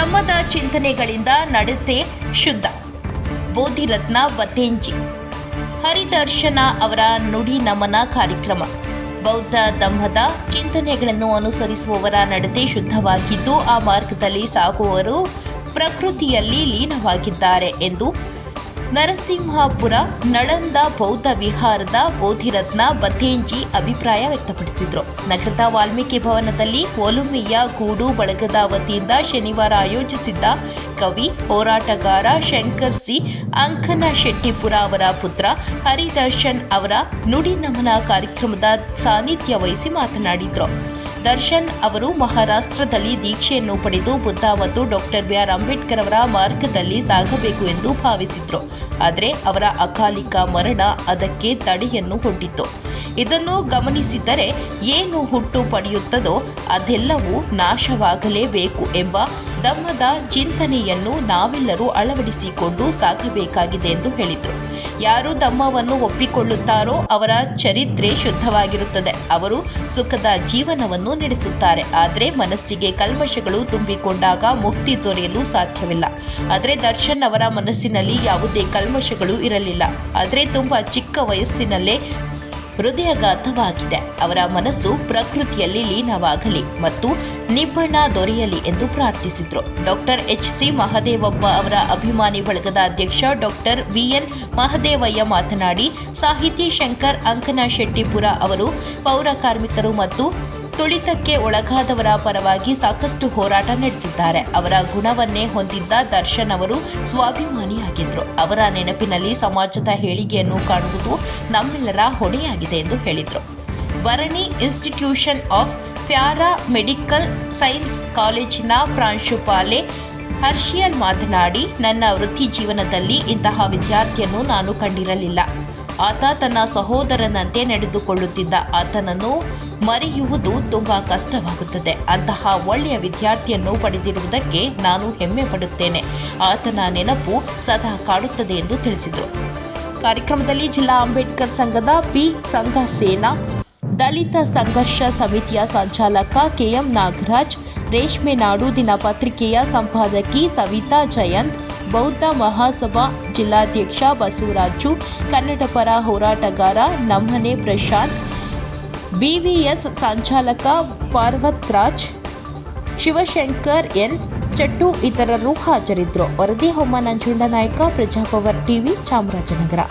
ಧಮ್ಮದ ಚಿಂತನೆಗಳಿಂದ ನಡತೆ ಶುದ್ಧ. ಬೋಧಿರತ್ನ ಬತ್ತೇಂಜಿ ಹರಿದರ್ಶನ ಅವರ ನುಡಿ ನಮನ ಕಾರ್ಯಕ್ರಮ. ಬೌದ್ಧ ಧಮ್ಮದ ಚಿಂತನೆಗಳನ್ನು ಅನುಸರಿಸುವವರ ನಡತೆ ಶುದ್ಧವಾಗಿದ್ದು ಆ ಮಾರ್ಗದಲ್ಲಿ ಸಾಗುವವರು ಪ್ರಕೃತಿಯಲ್ಲಿ ಲೀನವಾಗಿದ್ದಾರೆ ಎಂದು ನರಸಿಂಹಪುರ ನಳಂದ ಬೌದ್ಧ ವಿಹಾರದ ಬೋಧಿರತ್ನ ಬತ್ತೇಂಜಿ ಅಭಿಪ್ರಾಯ ವ್ಯಕ್ತಪಡಿಸಿದರು. ನಗರದ ವಾಲ್ಮೀಕಿ ಭವನದಲ್ಲಿ ಒಲುಮೆಯ ಗೂಡು ಬಳಗದ ವತಿಯಿಂದ ಶನಿವಾರ ಆಯೋಜಿಸಿದ್ದ ಕವಿ ಹೋರಾಟಗಾರ ಶಂಕರ್ ಸಿ ಅಂಕನಶೆಟ್ಟಿಪುರ ಅವರ ಪುತ್ರ ಹರಿದರ್ಶನ್ ಅವರ ನುಡಿ ನಮನ ಕಾರ್ಯಕ್ರಮದ ಸಾನ್ನಿಧ್ಯ ವಹಿಸಿ ಮಾತನಾಡಿದರು. ದರ್ಶನ್ ಅವರು ಮಹಾರಾಷ್ಟ್ರದಲ್ಲಿ ದೀಕ್ಷೆಯನ್ನು ಪಡೆದು ಬುದ್ಧ ಮತ್ತು ಡಾಕ್ಟರ್ ಬಿ.ಆರ್. ಅಂಬೇಡ್ಕರ್ ಅವರ ಮಾರ್ಗದಲ್ಲಿ ಸಾಗಬೇಕು ಎಂದು ಭಾವಿಸಿದ್ರು. ಆದರೆ ಅವರ ಅಕಾಲಿಕ ಮರಣ ಅದಕ್ಕೆ ತಡೆಯನ್ನು ಕೊಟ್ಟಿತ್ತು. ಇದನ್ನು ಗಮನಿಸಿದರೆ ಏನು ಹುಟ್ಟು ಪಡೆಯುತ್ತದೋ ಅದೆಲ್ಲವೂ ನಾಶವಾಗಲೇಬೇಕು ಎಂಬ ಧಮ್ಮದ ಚಿಂತನೆಯನ್ನು ನಾವೆಲ್ಲರೂ ಅಳವಡಿಸಿಕೊಂಡು ಸಾಗಬೇಕಾಗಿದೆ ಎಂದು ಹೇಳಿದರು. ಯಾರು ಧಮ್ಮವನ್ನು ಒಪ್ಪಿಕೊಳ್ಳುತ್ತಾರೋ ಅವರ ಚರಿತ್ರೆ ಶುದ್ಧವಾಗಿರುತ್ತದೆ. ಅವರು ಸುಖದ ಜೀವನವನ್ನು ನಡೆಸುತ್ತಾರೆ. ಆದರೆ ಮನಸ್ಸಿಗೆ ಕಲ್ಮಶಗಳು ತುಂಬಿಕೊಂಡಾಗ ಮುಕ್ತಿ ದೊರೆಯಲು ಸಾಧ್ಯವಿಲ್ಲ. ಆದರೆ ದರ್ಶನ್ ಅವರ ಮನಸ್ಸಿನಲ್ಲಿ ಯಾವುದೇ ಕಲ್ಮಶಗಳು ಇರಲಿಲ್ಲ. ಆದರೆ ತುಂಬಾ ಚಿಕ್ಕ ವಯಸ್ಸಿನಲ್ಲೇ ಹೃದಯಘಾತವಾಗಿದೆ. ಅವರ ಮನಸ್ಸು ಪ್ರಕೃತಿಯಲ್ಲಿ ಲೀನವಾಗಲಿ ಮತ್ತು ನಿಬ್ಬಣ ದೊರೆಯಲಿ ಎಂದು ಪ್ರಾರ್ಥಿಸಿದರು. ಡಾಕ್ಟರ್ ಎಚ್.ಸಿ. ಮಹದೇವಪ್ಪ ಅವರ ಅಭಿಮಾನಿ ಬಳಗದ ಅಧ್ಯಕ್ಷ ಡಾಕ್ಟರ್ ವಿ.ಎನ್. ಮಹದೇವಯ್ಯ ಮಾತನಾಡಿ, ಸಾಹಿತಿ ಶಂಕರ್ ಅಂಕನಶೆಟ್ಟಿಪುರ ಅವರು ಪೌರ ಕಾರ್ಮಿಕರು ಮತ್ತು ತುಳಿತಕ್ಕೆ ಒಳಗಾದವರ ಪರವಾಗಿ ಸಾಕಷ್ಟು ಹೋರಾಟ ನಡೆಸಿದ್ದಾರೆ. ಅವರ ಗುಣವನ್ನೇ ಹೊಂದಿದ್ದ ದರ್ಶನ್ ಅವರು ಸ್ವಾಭಿಮಾನಿಯಾಗಿದ್ದರು. ಅವರ ನೆನಪಿನಲ್ಲಿ ಸಮಾಜದ ಏಳಿಗೆಯನ್ನು ಕಾಣುವುದು ನಮ್ಮೆಲ್ಲರ ಹೊಣೆಯಾಗಿದೆ ಎಂದು ಹೇಳಿದರು. Bharani institution of paramedical science ಕಾಲೇಜಿನ ಪ್ರಾಂಶುಪಾಲೆ ಹರ್ಷಿಯಲ್ ಮಾತನಾಡಿ, ನನ್ನ ವೃತ್ತಿ ಜೀವನದಲ್ಲಿ ಇಂತಹ ವಿದ್ಯಾರ್ಥಿಯನ್ನು ನಾನು ಕಂಡಿರಲಿಲ್ಲ. ಆತ ತನ್ನ ಸಹೋದರನಂತೆ ನಡೆದುಕೊಳ್ಳುತ್ತಿದ್ದ. ಆತನನ್ನು ಮರೆಯುವುದು ತುಂಬಾ ಕಷ್ಟವಾಗುತ್ತದೆ. ಅಂತಹ ಒಳ್ಳೆಯ ವಿದ್ಯಾರ್ಥಿಯನ್ನು ಪಡೆದಿರುವುದಕ್ಕೆ ನಾನು ಹೆಮ್ಮೆ ಪಡುತ್ತೇನೆ. ಆತನ ನೆನಪು ಸದಾ ಕಾಡುತ್ತದೆ ಎಂದು ತಿಳಿಸಿದರು. ಕಾರ್ಯಕ್ರಮದಲ್ಲಿ ಜಿಲ್ಲಾ ಅಂಬೇಡ್ಕರ್ ಸಂಘದ ಪಿ ಸಂಘಸೇನಾ, ದಲಿತ ಸಂಘರ್ಷ ಸಮಿತಿಯ ಸಂಚಾಲಕ ಕೆಎಂ ನಾಗರಾಜ್, ರೇಷ್ಮೆ ನಾಡು ದಿನಪತ್ರಿಕೆಯ ಸಂಪಾದಕಿ ಸವಿತಾ ಜಯಂತ್, ಬೌದ್ಧ ಮಹಾಸಭಾ ಜಿಲ್ಲಾಧ್ಯಕ್ಷ ಬಸವರಾಜು, ಕನ್ನಡ ಪರ ಹೋರಾಟಗಾರ ನಮ್ಮನೆ ಪ್ರಶಾಂತ್, ಬಿವಿಎಸ್ ಸಂಚಾಲಕ ಪಾರ್ವತ್ರಾಜ್, ಶಿವಶಂಕರ್ ಎನ್ ಚಟ್ಟು ಇತರರು ಹಾಜರಿದ್ದರು. ವರದಿ ಹೊಮ್ಮ ನಂಜುಂಡ ನಾಯಕ, ಪ್ರಜಾಪವರ್ ಟಿವಿ, ಚಾಮರಾಜನಗರ.